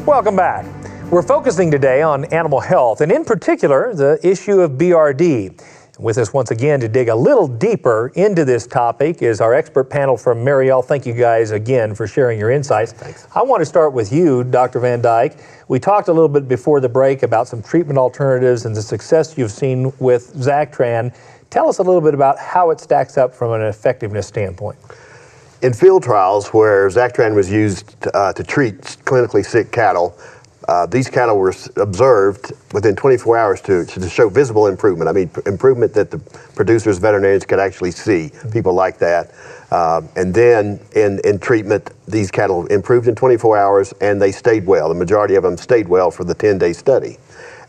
Welcome back. We're focusing today on animal health, and in particular, the issue of BRD. With us once again to dig a little deeper into this topic is our expert panel from Merial. Thank you guys again for sharing your insights. Thanks. I want to start with you, Dr. Van Dyke. We talked a little bit before the break about some treatment alternatives and the success you've seen with Zactran. Tell us a little bit about how it stacks up from an effectiveness standpoint. In field trials where Zactran was used to treat clinically sick cattle, these cattle were observed within 24 hours to show visible improvement. I mean, improvement that the producers, veterinarians could actually see, people like that. And then in treatment, these cattle improved in 24 hours and they stayed well. The majority of them stayed well for the 10-day study.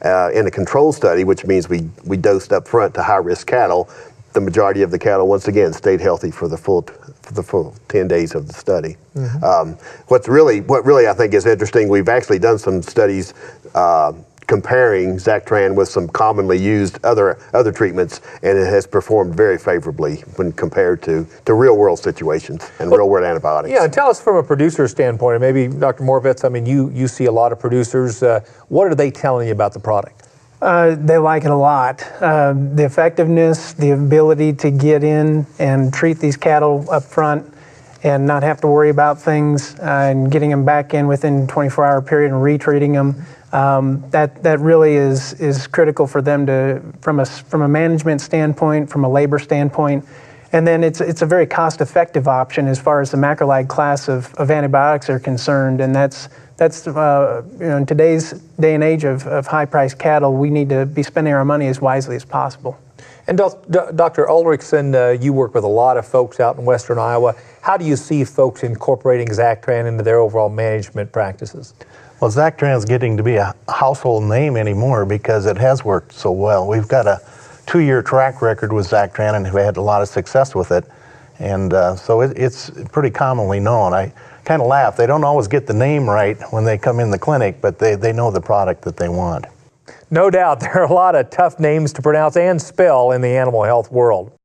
In a control study, which means we dosed up front to high-risk cattle, the majority of the cattle, once again, stayed healthy for the full 10 days of the study. Mm-hmm. What really I think is interesting, we've actually done some studies comparing Zactran with some commonly used other treatments, and it has performed very favorably when compared to real-world situations and real-world antibiotics. Yeah, tell us from a producer standpoint, and maybe Dr. Moravec, I mean, you see a lot of producers. What are they telling you about the product? They like it a lot. The effectiveness, the ability to get in and treat these cattle up front and not have to worry about things and getting them back in within 24-hour period and retreating them. That really is critical for them to, from a management standpoint, from a labor standpoint. And then it's a very cost-effective option as far as the macrolide class of antibiotics are concerned, and that's in today's day and age of high-priced cattle, we need to be spending our money as wisely as possible. And Dr. Ulrichsen, you work with a lot of folks out in western Iowa. How do you see folks incorporating Zactran into their overall management practices? Well, Zactran is getting to be a household name anymore because it has worked so well. We've got a 2-year track record with Zactran and have had a lot of success with it. And so it's pretty commonly known. I kind of laugh. They don't always get the name right when they come in the clinic, but they know the product that they want. No doubt, there are a lot of tough names to pronounce and spell in the animal health world.